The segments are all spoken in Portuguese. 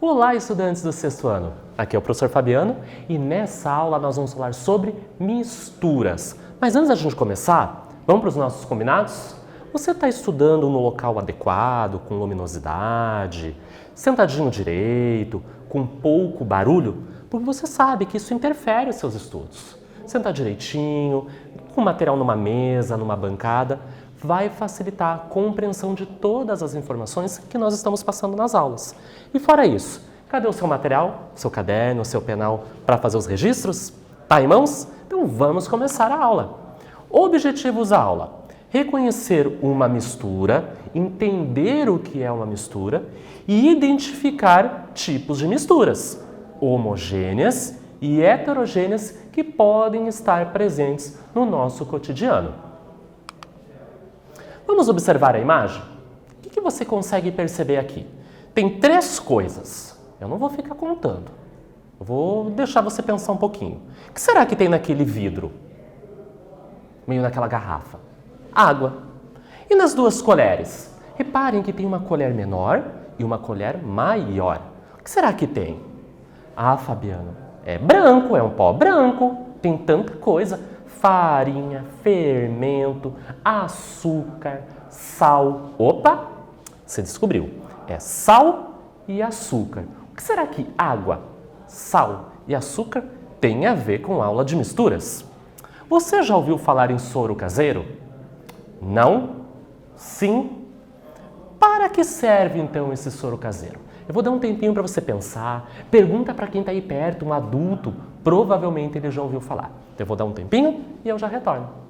Olá, estudantes do sexto ano! Aqui é o professor Fabiano e nessa aula nós vamos falar sobre misturas. Mas antes da gente começar, vamos para os nossos combinados? Você está estudando no local adequado, com luminosidade, sentadinho direito, com pouco barulho? Porque você sabe que isso interfere nos seus estudos. Sentar direitinho, com material numa mesa, numa bancada, vai facilitar a compreensão de todas as informações que nós estamos passando nas aulas. E fora isso, cadê o seu material, seu caderno, seu penal para fazer os registros? Tá em mãos? Então vamos começar a aula. Objetivos da aula: reconhecer uma mistura, entender o que é uma mistura e identificar tipos de misturas, homogêneas e heterogêneas, que podem estar presentes no nosso cotidiano. Vamos observar a imagem? O que você consegue perceber aqui? Tem três coisas. Eu não vou ficar contando. Eu vou deixar você pensar um pouquinho. O que será que tem naquele vidro? Meio naquela garrafa? Água. E nas duas colheres? Reparem que tem uma colher menor e uma colher maior. O que será que tem? Ah, Fabiano, é branco, é um pó branco. Tem tanta coisa. Farinha, fermento, açúcar, sal. Opa! Você descobriu. É sal e açúcar. O que será que água, sal e açúcar tem a ver com aula de misturas? Você já ouviu falar em soro caseiro? Não? Sim? Para que serve então esse soro caseiro? Eu vou dar um tempinho para você pensar. Pergunta para quem está aí perto, um adulto. Provavelmente ele já ouviu falar. Eu vou dar um tempinho e eu já retorno.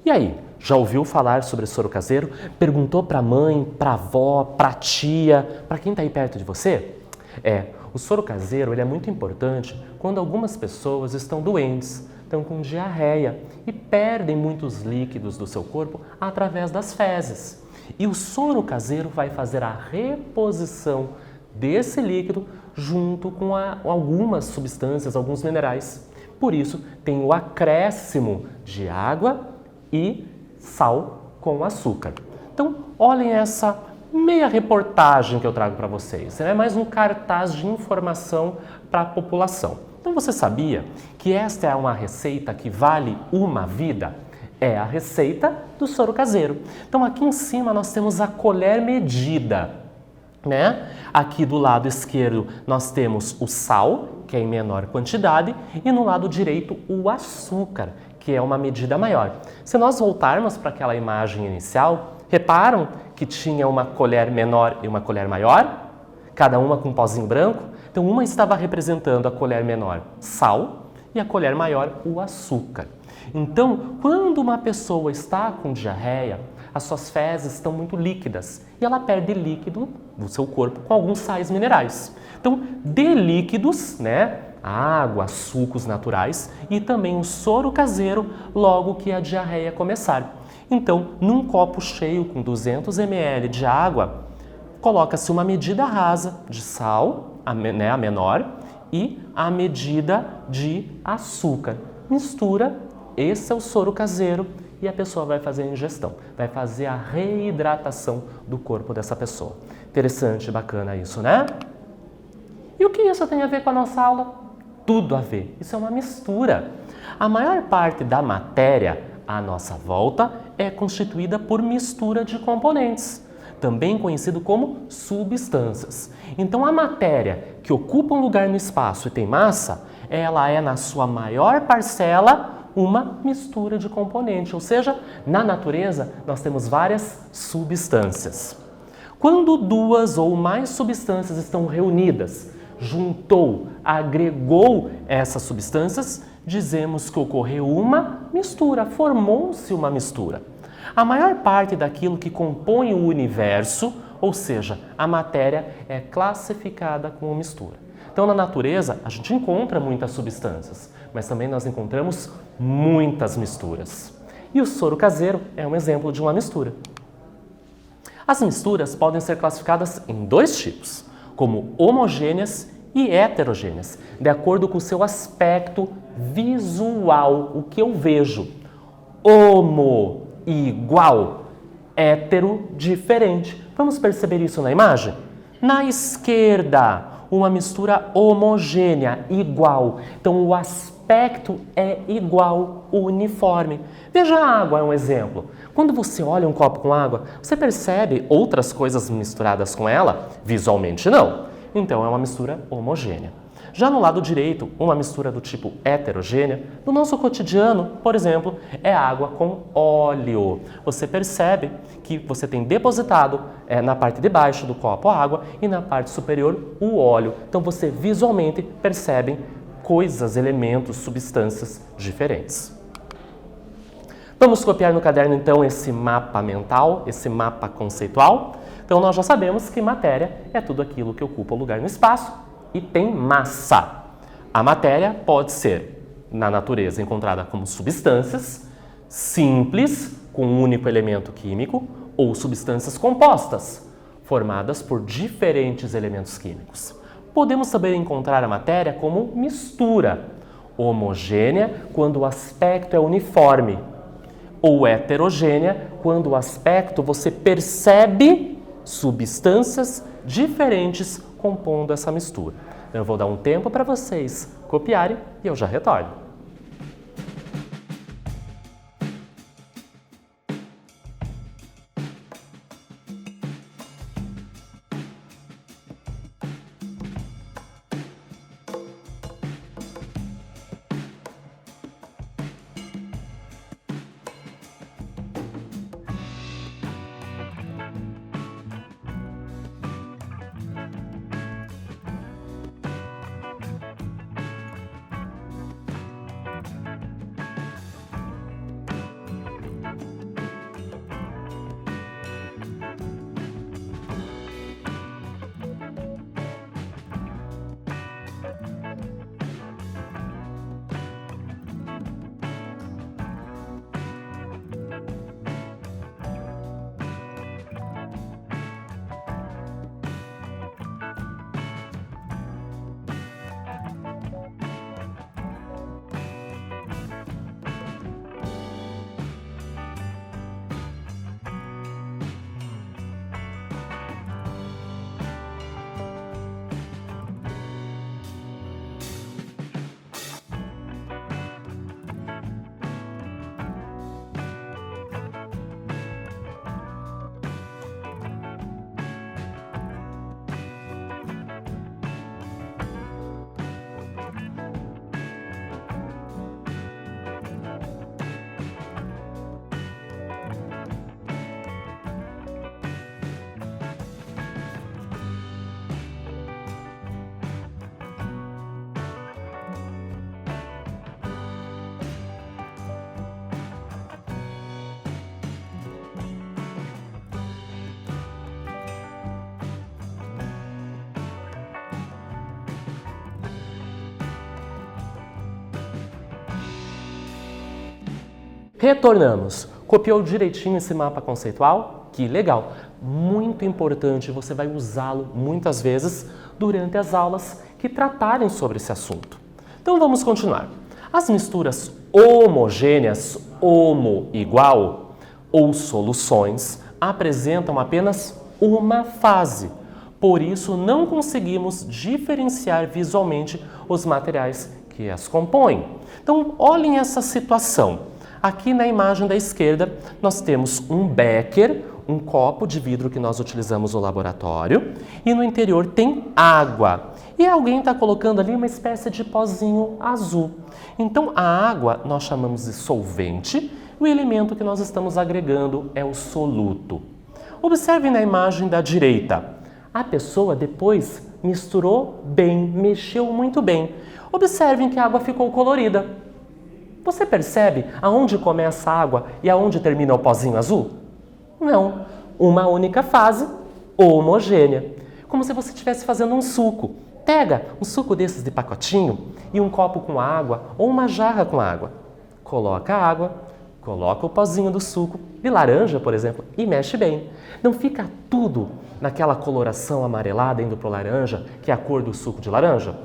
E aí, já ouviu falar sobre soro caseiro? Perguntou para a mãe, para a avó, para a tia, para quem está aí perto de você? O soro caseiro ele é muito importante quando algumas pessoas estão doentes, estão com diarreia e perdem muitos líquidos do seu corpo através das fezes. E o soro caseiro vai fazer a reposição desse líquido junto com algumas substâncias, alguns minerais. Por isso, tem o acréscimo de água e sal com açúcar. Então, olhem essa meia reportagem que eu trago para vocês. É mais um cartaz de informação para a população. Então, você sabia que esta é uma receita que vale uma vida? É a receita do soro caseiro. Então, aqui em cima nós temos a colher medida, né? Aqui do lado esquerdo nós temos o sal, que é em menor quantidade, e no lado direito o açúcar, que é uma medida maior. Se nós voltarmos para aquela imagem inicial, reparam que tinha uma colher menor e uma colher maior, cada uma com um pozinho branco? Então, uma estava representando a colher menor, sal, e a colher maior, o açúcar. Então, quando uma pessoa está com diarreia, as suas fezes estão muito líquidas e ela perde líquido do seu corpo com alguns sais minerais. Então, dê líquidos, né? Água, sucos naturais e também o soro caseiro logo que a diarreia começar. Então, num copo cheio com 200 ml de água, coloca-se uma medida rasa de sal, a menor, e a medida de açúcar. Mistura, esse é o soro caseiro e a pessoa vai fazer a ingestão, vai fazer a reidratação do corpo dessa pessoa. Interessante, bacana isso, né? E o que isso tem a ver com a nossa aula? Tudo a ver. Isso é uma mistura. A maior parte da matéria à nossa volta é constituída por mistura de componentes, também conhecido como substâncias. Então, a matéria que ocupa um lugar no espaço e tem massa, ela é, na sua maior parcela, uma mistura de componentes, ou seja, na natureza nós temos várias substâncias. Quando duas ou mais substâncias estão reunidas, juntou, agregou essas substâncias, dizemos que ocorreu uma mistura, formou-se uma mistura. A maior parte daquilo que compõe o universo, ou seja, a matéria é classificada como mistura. Então, na natureza, a gente encontra muitas substâncias, mas também nós encontramos muitas misturas. E o soro caseiro é um exemplo de uma mistura. As misturas podem ser classificadas em dois tipos, como homogêneas e heterogêneas, de acordo com o seu aspecto visual, o que eu vejo. Homo, igual, hétero, diferente. Vamos perceber isso na imagem? Na esquerda, uma mistura homogênea, igual. Então, o aspecto é igual, uniforme. Veja a água, é um exemplo. Quando você olha um copo com água, você percebe outras coisas misturadas com ela? Visualmente, não. Então, é uma mistura homogênea. Já no lado direito, uma mistura do tipo heterogênea, no nosso cotidiano, por exemplo, é água com óleo. Você percebe que você tem depositado na parte de baixo do copo a água e na parte superior o óleo. Então você visualmente percebe coisas, elementos, substâncias diferentes. Vamos copiar no caderno então esse mapa mental, esse mapa conceitual. Então nós já sabemos que matéria é tudo aquilo que ocupa o lugar no espaço e tem massa. A matéria pode ser, na natureza, encontrada como substâncias simples, com um único elemento químico, ou substâncias compostas, formadas por diferentes elementos químicos. Podemos também encontrar a matéria como mistura, homogênea quando o aspecto é uniforme, ou heterogênea quando o aspecto você percebe substâncias diferentes compondo essa mistura. Eu vou dar um tempo para vocês copiarem e eu já retorno. Retornamos. Copiou direitinho esse mapa conceitual? Que legal! Muito importante, você vai usá-lo muitas vezes durante as aulas que tratarem sobre esse assunto. Então vamos continuar. As misturas homogêneas, homo igual, ou soluções, apresentam apenas uma fase. Por isso, não conseguimos diferenciar visualmente os materiais que as compõem. Então, olhem essa situação. Aqui na imagem da esquerda, nós temos um becker, um copo de vidro que nós utilizamos no laboratório, e no interior tem água. E alguém está colocando ali uma espécie de pozinho azul. Então, a água nós chamamos de solvente, e o elemento que nós estamos agregando é o soluto. Observem na imagem da direita. A pessoa depois misturou bem, mexeu muito bem. Observem que a água ficou colorida. Você percebe aonde começa a água e aonde termina o pozinho azul? Não. Uma única fase homogênea. Como se você estivesse fazendo um suco. Pega um suco desses de pacotinho e um copo com água ou uma jarra com água. Coloca a água, coloca o pozinho do suco, de laranja, por exemplo, e mexe bem. Não fica tudo naquela coloração amarelada indo para o laranja, que é a cor do suco de laranja.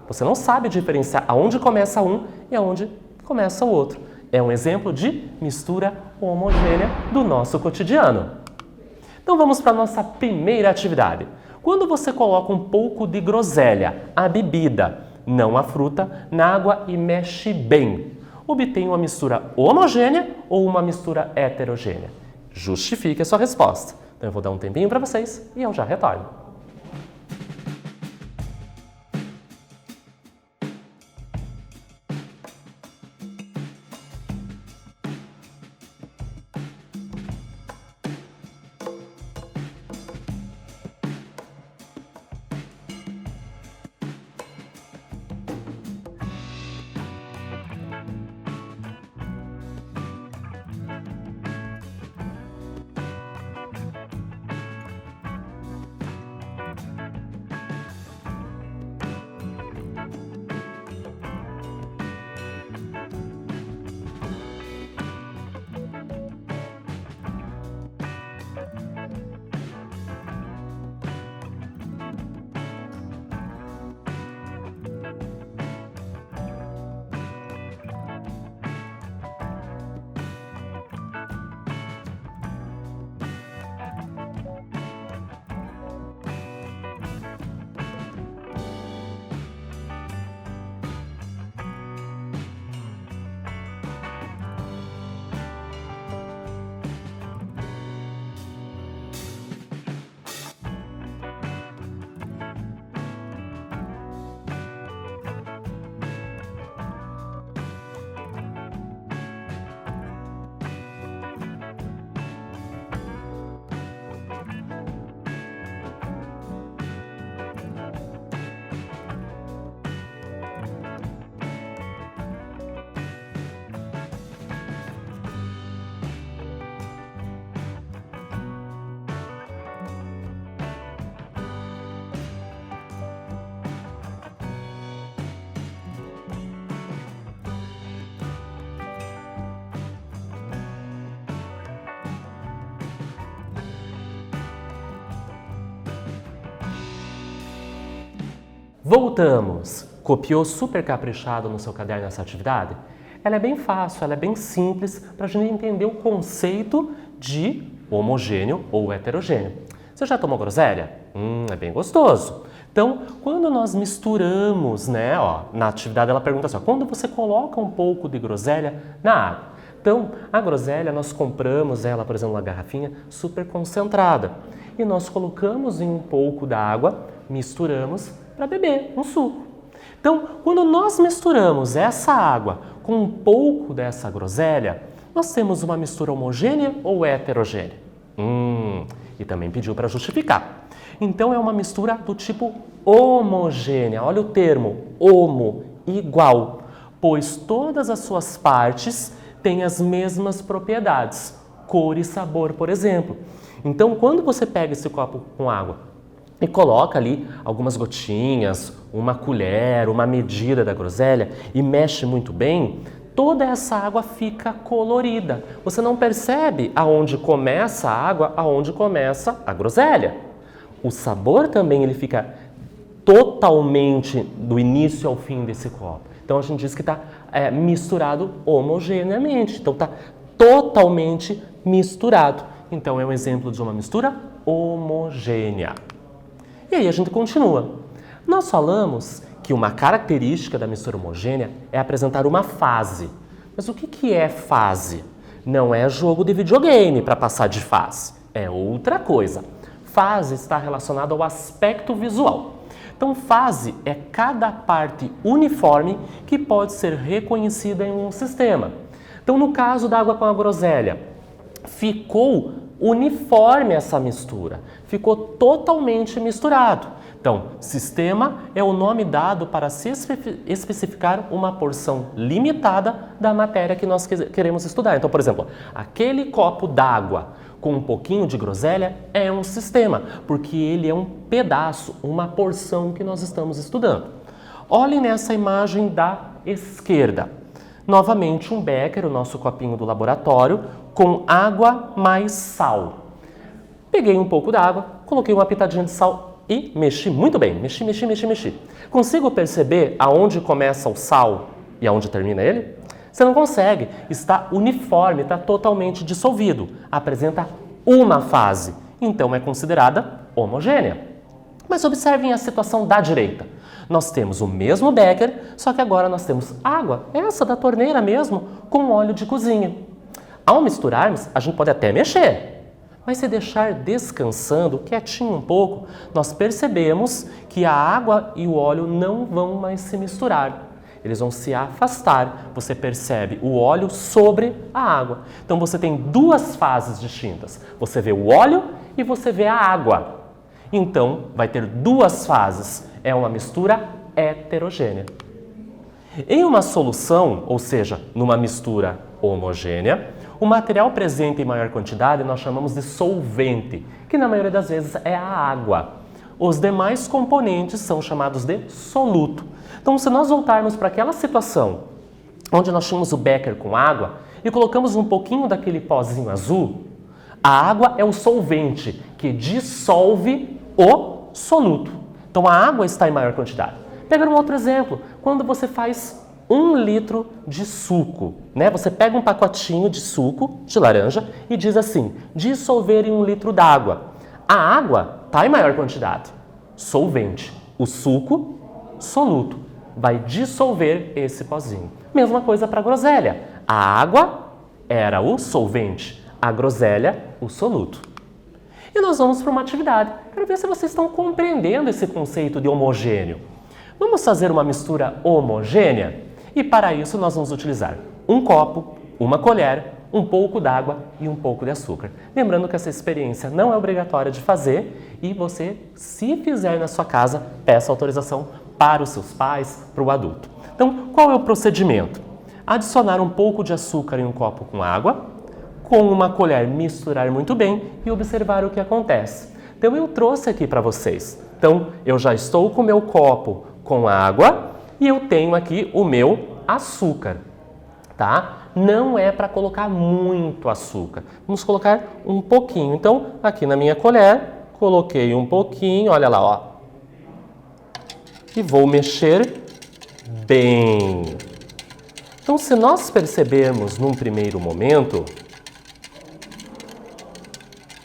Você não sabe diferenciar aonde começa um e aonde começa o outro. É um exemplo de mistura homogênea do nosso cotidiano. Então vamos para a nossa primeira atividade. Quando você coloca um pouco de groselha, a bebida, não a fruta, na água e mexe bem, obtém uma mistura homogênea ou uma mistura heterogênea? Justifique a sua resposta. Então eu vou dar um tempinho para vocês e eu já retorno. Voltamos! Copiou super caprichado no seu caderno essa atividade? Ela é bem fácil, ela é bem simples para a gente entender o conceito de homogêneo ou heterogêneo. Você já tomou groselha? É bem gostoso. Então, quando nós misturamos, né, na atividade ela pergunta assim, quando você coloca um pouco de groselha na água. Então, a groselha nós compramos ela, por exemplo, uma garrafinha super concentrada e nós colocamos em um pouco da água, misturamos para beber um suco. Então, quando nós misturamos essa água com um pouco dessa groselha, nós temos uma mistura homogênea ou heterogênea? E também pediu para justificar. Então, é uma mistura do tipo homogênea. Olha o termo, homo, igual, pois todas as suas partes têm as mesmas propriedades, cor e sabor, por exemplo. Então, quando você pega esse copo com água e coloca ali algumas gotinhas, uma colher, uma medida da groselha e mexe muito bem, toda essa água fica colorida. Você não percebe aonde começa a água, aonde começa a groselha. O sabor também ele fica totalmente do início ao fim desse copo. Então a gente diz que está misturado homogeneamente. Então está totalmente misturado. Então é um exemplo de uma mistura homogênea. E aí a gente continua. Nós falamos que uma característica da mistura homogênea é apresentar uma fase. Mas o que é fase? Não é jogo de videogame para passar de fase. É outra coisa. Fase está relacionada ao aspecto visual. Então, fase é cada parte uniforme que pode ser reconhecida em um sistema. Então, no caso da água com a groselha, ficou uniforme essa mistura, ficou totalmente misturado. Então, sistema é o nome dado para se especificar uma porção limitada da matéria que nós queremos estudar. Então, por exemplo, aquele copo d'água com um pouquinho de groselha é um sistema, porque ele é um pedaço, uma porção que nós estamos estudando. Olhem nessa imagem da esquerda. Novamente um becker, o nosso copinho do laboratório, com água mais sal. Peguei um pouco d'água, coloquei uma pitadinha de sal e mexi muito bem. Mexi. Consigo perceber aonde começa o sal e aonde termina ele? Você não consegue. Está uniforme, está totalmente dissolvido. Apresenta uma fase. Então é considerada homogênea. Mas observem a situação da direita. Nós temos o mesmo becker, só que agora nós temos água, essa da torneira mesmo, com óleo de cozinha. Ao misturarmos, a gente pode até mexer, mas se deixar descansando, quietinho um pouco, nós percebemos que a água e o óleo não vão mais se misturar. Eles vão se afastar. Você percebe o óleo sobre a água. Então você tem duas fases distintas. Você vê o óleo e você vê a água. Então vai ter duas fases. É uma mistura heterogênea. Em uma solução, ou seja, numa mistura homogênea, o material presente em maior quantidade nós chamamos de solvente, que na maioria das vezes é a água. Os demais componentes são chamados de soluto. Então, se nós voltarmos para aquela situação onde nós tínhamos o becker com água e colocamos um pouquinho daquele pozinho azul, a água é o solvente que dissolve o soluto. Então, a água está em maior quantidade. Pega um outro exemplo. Quando você faz 1 litro de suco, né? Você pega um pacotinho de suco de laranja e diz assim, dissolver em 1 litro d'água. A água está em maior quantidade, solvente. O suco, soluto, vai dissolver esse pozinho. Mesma coisa para a groselha. A água era o solvente, a groselha, o soluto. E nós vamos para uma atividade. Quero ver se vocês estão compreendendo esse conceito de homogêneo. Vamos fazer uma mistura homogênea? E para isso nós vamos utilizar um copo, uma colher, um pouco d'água e um pouco de açúcar. Lembrando que essa experiência não é obrigatória de fazer e você, se fizer na sua casa, peça autorização para os seus pais, para o adulto. Então, qual é o procedimento? Adicionar um pouco de açúcar em um copo com água, com uma colher misturar muito bem e observar o que acontece. Então, eu trouxe aqui para vocês. Então, eu já estou com o meu copo com água e eu tenho aqui o meu açúcar, tá? Não é para colocar muito açúcar. Vamos colocar um pouquinho. Então, aqui na minha colher, coloquei um pouquinho, olha lá, ó. E vou mexer bem. Então, se nós percebermos num primeiro momento,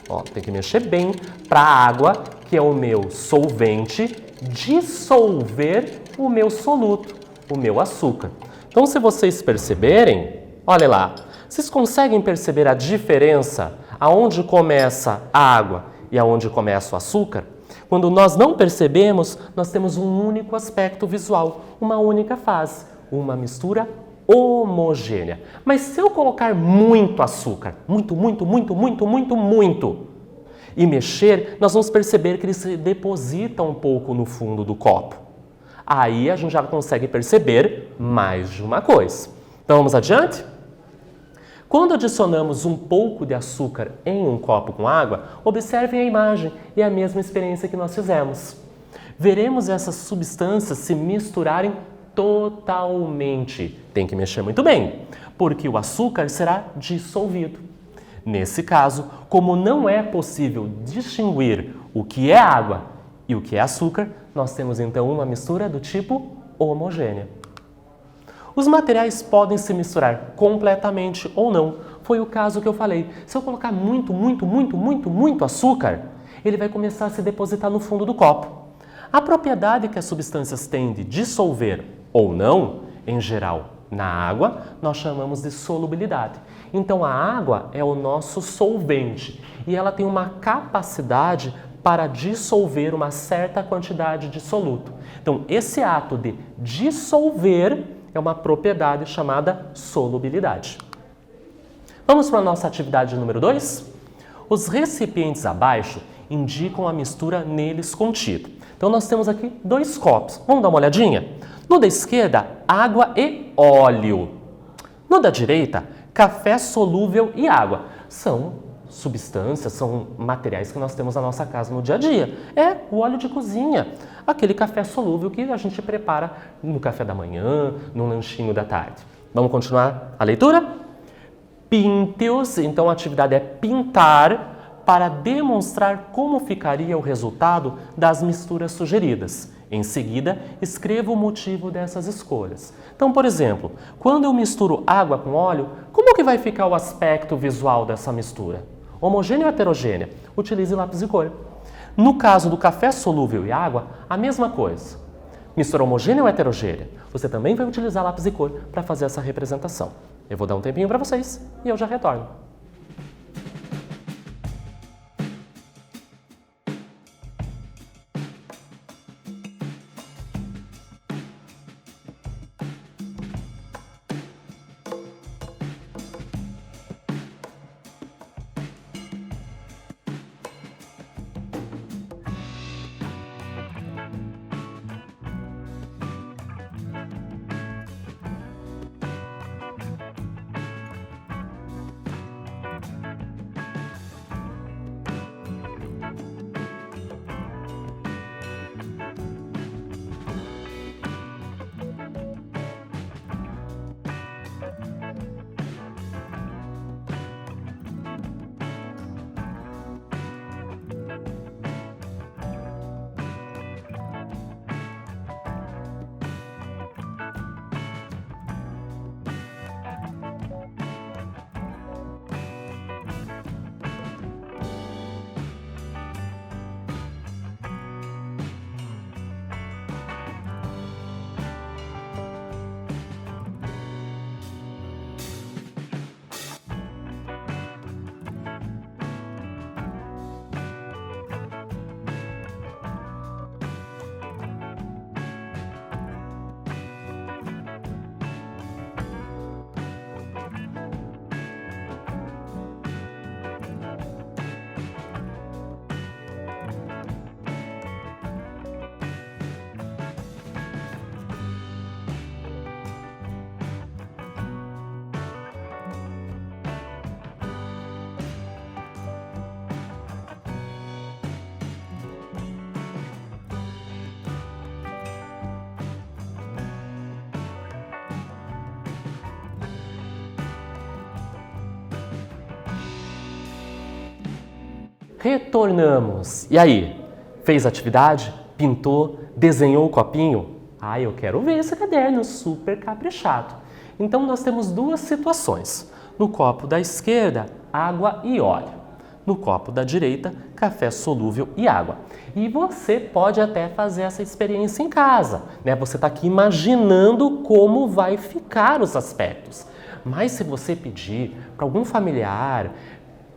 ó, tem que mexer bem para a água, que é o meu solvente, dissolver o meu soluto, o meu açúcar. Então, se vocês perceberem, olha lá, vocês conseguem perceber a diferença aonde começa a água e aonde começa o açúcar? Quando nós não percebemos, nós temos um único aspecto visual, uma única fase, uma mistura homogênea. Mas se eu colocar muito açúcar, muito, e mexer, nós vamos perceber que ele se deposita um pouco no fundo do copo. Aí a gente já consegue perceber mais de uma coisa. Então vamos adiante? Quando adicionamos um pouco de açúcar em um copo com água, observem a imagem e a mesma experiência que nós fizemos. Veremos essas substâncias se misturarem totalmente. Tem que mexer muito bem, porque o açúcar será dissolvido. Nesse caso, como não é possível distinguir o que é água e o que é açúcar, nós temos então uma mistura do tipo homogênea. Os materiais podem se misturar completamente ou não. Foi o caso que eu falei. Se eu colocar muito açúcar, ele vai começar a se depositar no fundo do copo. A propriedade que as substâncias têm de dissolver ou não, em geral, na água, nós chamamos de solubilidade. Então, a água é o nosso solvente e ela tem uma capacidade para dissolver uma certa quantidade de soluto. Então, esse ato de dissolver é uma propriedade chamada solubilidade. Vamos para a nossa atividade número 2? Os recipientes abaixo indicam a mistura neles contida. Então, nós temos aqui 2 copos. Vamos dar uma olhadinha? No da esquerda, água e óleo. No da direita, café solúvel e água. São substâncias, são materiais que nós temos na nossa casa no dia a dia. É o óleo de cozinha, aquele café solúvel que a gente prepara no café da manhã, no lanchinho da tarde. Vamos continuar a leitura? Pinte-os, então a atividade é pintar para demonstrar como ficaria o resultado das misturas sugeridas. Em seguida, escreva o motivo dessas escolhas. Então, por exemplo, quando eu misturo água com óleo, como que vai ficar o aspecto visual dessa mistura? Homogênea ou heterogênea? Utilize lápis de cor. No caso do café solúvel e água, a mesma coisa. Mistura homogênea ou heterogênea? Você também vai utilizar lápis de cor para fazer essa representação. Eu vou dar um tempinho para vocês e eu já retorno. Retornamos. E aí? Fez atividade? Pintou? Desenhou o copinho? Ah, eu quero ver esse caderno super caprichado. Então, nós temos duas situações. No copo da esquerda, água e óleo. No copo da direita, café solúvel e água. E você pode até fazer essa experiência em casa, né? Você está aqui imaginando como vai ficar os aspectos. Mas se você pedir para algum familiar,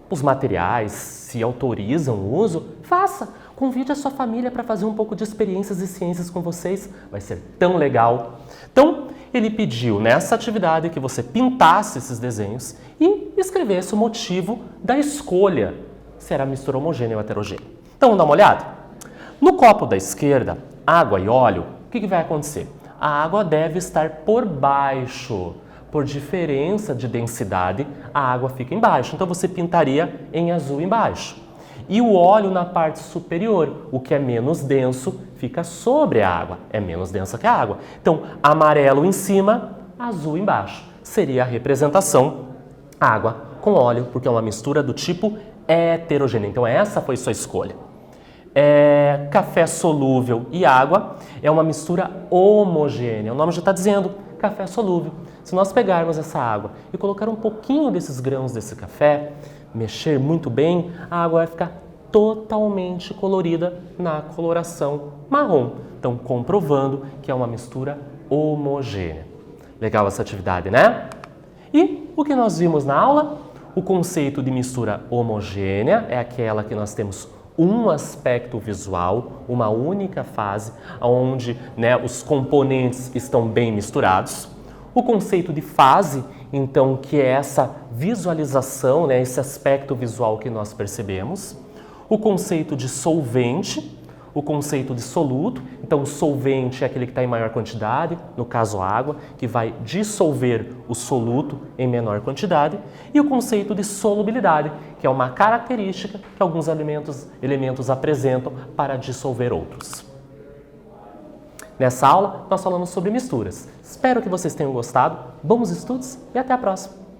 os materiais, se autorizam o uso, faça. Convide a sua família para fazer um pouco de experiências e ciências com vocês. Vai ser tão legal. Então, ele pediu nessa atividade que você pintasse esses desenhos e escrevesse o motivo da escolha, se era mistura homogênea ou heterogênea. Então, vamos dar uma olhada? No copo da esquerda, água e óleo, o que vai acontecer? A água deve estar por baixo. Por diferença de densidade, a água fica embaixo. Então, você pintaria em azul embaixo. E o óleo na parte superior, o que é menos denso, fica sobre a água. É menos densa que a água. Então, amarelo em cima, azul embaixo. Seria a representação água com óleo, porque é uma mistura do tipo heterogênea. Então, essa foi sua escolha. Café solúvel e água é uma mistura homogênea. O nome já está dizendo, café solúvel. Se nós pegarmos essa água e colocar um pouquinho desses grãos desse café, mexer muito bem, a água vai ficar totalmente colorida na coloração marrom. Então, comprovando que é uma mistura homogênea. Legal essa atividade, né? E o que nós vimos na aula? O conceito de mistura homogênea é aquela que nós temos um aspecto visual, uma única fase, onde os componentes estão bem misturados. O conceito de fase, então, que é essa visualização, esse aspecto visual que nós percebemos. O conceito de solvente, o conceito de soluto, então o solvente é aquele que está em maior quantidade, no caso a água, que vai dissolver o soluto em menor quantidade, e o conceito de solubilidade, que é uma característica que alguns elementos apresentam para dissolver outros. Nessa aula, nós falamos sobre misturas. Espero que vocês tenham gostado, bons estudos e até a próxima!